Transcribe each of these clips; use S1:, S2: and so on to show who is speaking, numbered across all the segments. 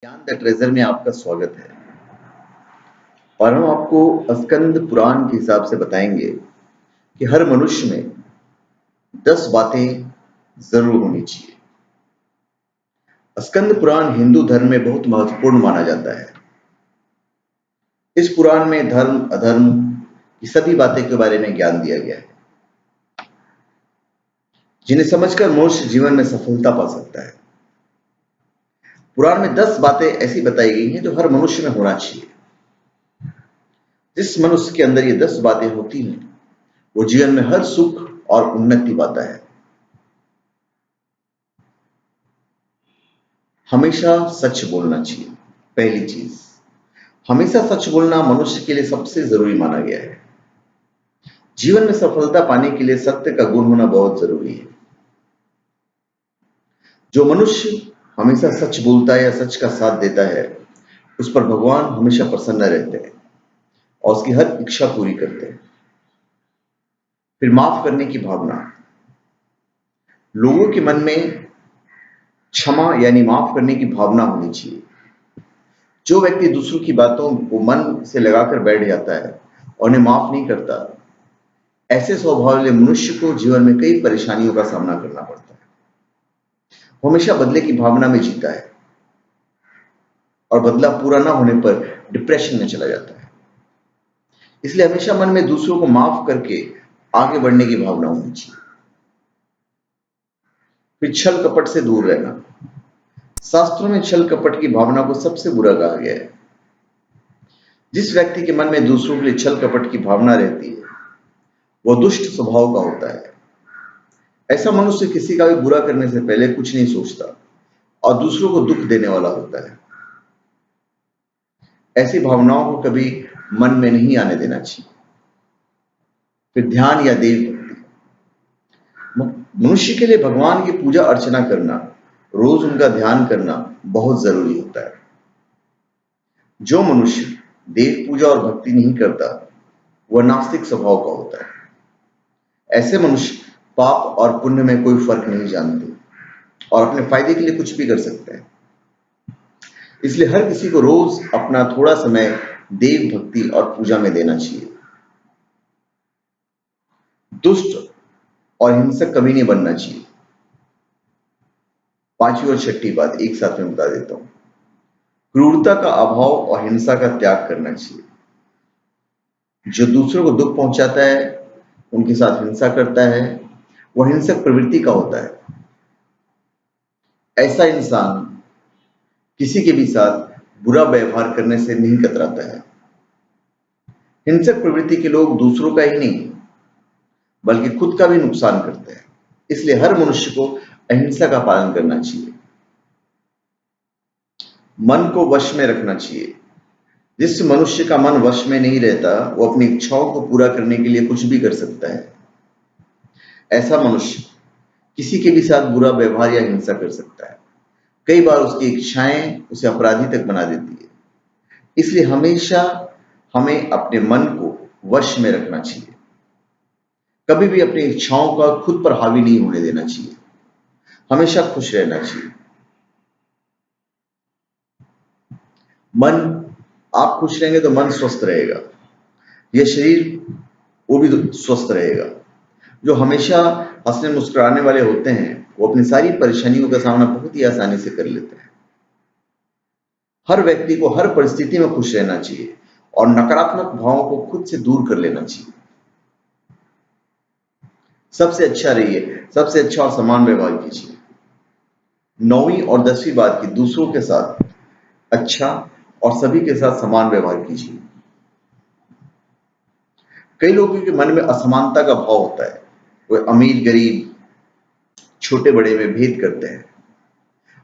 S1: ज्ञान the treasure में आपका स्वागत है। और हम आपको स्कंद पुराण के हिसाब से बताएंगे कि हर मनुष्य में 10 बातें जरूर होनी चाहिए। स्कंद पुराण हिंदू धर्म में बहुत महत्वपूर्ण माना जाता है। इस पुराण में धर्म अधर्म की सभी बातें के बारे में ज्ञान दिया गया है, जिन्हें समझकर मनुष्य जीवन में सफलता पा सकता है। पुराण में 10 बातें ऐसी बताई गई हैं जो हर मनुष्य में होना चाहिए। जिस मनुष्य के अंदर ये 10 बातें होती हैं, वो जीवन में हर सुख और उन्नति पाता है। हमेशा सच बोलना चाहिए। पहली चीज, हमेशा सच बोलना मनुष्य के लिए सबसे जरूरी माना गया है। जीवन में सफलता पाने के लिए सत्य का गुण होना बहुत जरूरी है। जो मनुष्य हमेशा सच बोलता है या सच का साथ देता है, उस पर भगवान हमेशा प्रसन्न रहते हैं और उसकी हर इच्छा पूरी करते हैं। फिर माफ करने की भावना। लोगों के मन में क्षमा यानी माफ करने की भावना होनी चाहिए। जो व्यक्ति दूसरों की बातों को मन से लगाकर बैठ जाता है और उन्हें माफ नहीं करता, ऐसे स्वभाव वाले मनुष्य को जीवन में कई परेशानियों का सामना करना पड़ता है। वो हमेशा बदले की भावना में जीता है और बदला पूरा ना होने पर डिप्रेशन में चला जाता है। इसलिए हमेशा मन में दूसरों को माफ करके आगे बढ़ने की भावना होनी चाहिए। फिर छल कपट से दूर रहना। शास्त्रों में छल कपट की भावना को सबसे बुरा कहा गया है। जिस व्यक्ति के मन में दूसरों के लिए छल कपट की भावना रहती है, वह दुष्ट स्वभाव का होता है। ऐसा मनुष्य किसी का भी बुरा करने से पहले कुछ नहीं सोचता और दूसरों को दुख देने वाला होता है। ऐसी भावनाओं को कभी मन में नहीं आने देना चाहिए। फिर ध्यान या देव भक्ति। मनुष्य के लिए भगवान की पूजा अर्चना करना, रोज उनका ध्यान करना बहुत जरूरी होता है। जो मनुष्य देव पूजा और भक्ति नहीं करता, वह नास्तिक स्वभाव का होता है। ऐसे मनुष्य पाप और पुण्य में कोई फर्क नहीं जानते और अपने फायदे के लिए कुछ भी कर सकते हैं। इसलिए हर किसी को रोज अपना थोड़ा समय देव भक्ति और पूजा में देना चाहिए। दुष्ट और हिंसक कभी नहीं बनना चाहिए। पांचवी और छठी बात एक साथ में बता देता हूं। क्रूरता का अभाव और हिंसा का त्याग करना चाहिए। जो दूसरों को दुख पहुंचाता है, उनके साथ हिंसा करता है, वह हिंसक प्रवृत्ति का होता है। ऐसा इंसान किसी के भी साथ बुरा व्यवहार करने से नहीं कतराता है। हिंसक प्रवृत्ति के लोग दूसरों का ही नहीं बल्कि खुद का भी नुकसान करते हैं। इसलिए हर मनुष्य को अहिंसा का पालन करना चाहिए। मन को वश में रखना चाहिए। जिस मनुष्य का मन वश में नहीं रहता, वो अपनी इच्छाओं को पूरा करने के लिए कुछ भी कर सकता है। ऐसा मनुष्य किसी के भी साथ बुरा व्यवहार या हिंसा कर सकता है। कई बार उसकी इच्छाएं उसे अपराधी तक बना देती है। इसलिए हमेशा हमें अपने मन को वश में रखना चाहिए। कभी भी अपनी इच्छाओं का खुद पर हावी नहीं होने देना चाहिए। हमेशा खुश रहना चाहिए। मन, आप खुश रहेंगे तो मन स्वस्थ रहेगा, यह शरीर वो भी स्वस्थ रहेगा। जो हमेशा हंसने मुस्कुराने वाले होते हैं, वो अपनी सारी परेशानियों का सामना बहुत ही आसानी से कर लेते हैं। हर व्यक्ति को हर परिस्थिति में खुश रहना चाहिए और नकारात्मक भावों को खुद से दूर कर लेना चाहिए। सबसे अच्छा रहिए, सबसे अच्छा और समान व्यवहार कीजिए। 9वीं और 10वीं बात की, दूसरों के साथ अच्छा और सभी के साथ समान व्यवहार कीजिए। कई लोगों के मन में असमानता का भाव होता है। वे अमीर गरीब, छोटे बड़े में भेद करते हैं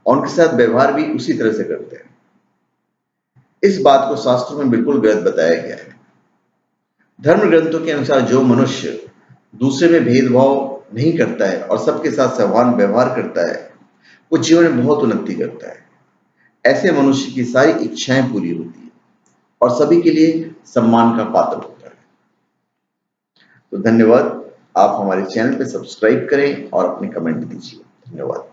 S1: और उनके साथ व्यवहार भी उसी तरह से करते हैं। इस बात को शास्त्रों में बिल्कुल गलत बताया गया है। धर्म ग्रंथों के अनुसार जो मनुष्य दूसरे में भेदभाव नहीं करता है और सबके साथ समान व्यवहार करता है, वो जीवन में बहुत उन्नति करता है। ऐसे मनुष्य की सारी इच्छाएं पूरी होती है और सभी के लिए सम्मान का पात्र होता है। तो धन्यवाद। आप हमारे चैनल पे सब्सक्राइब करें और अपने कमेंट दीजिए। धन्यवाद।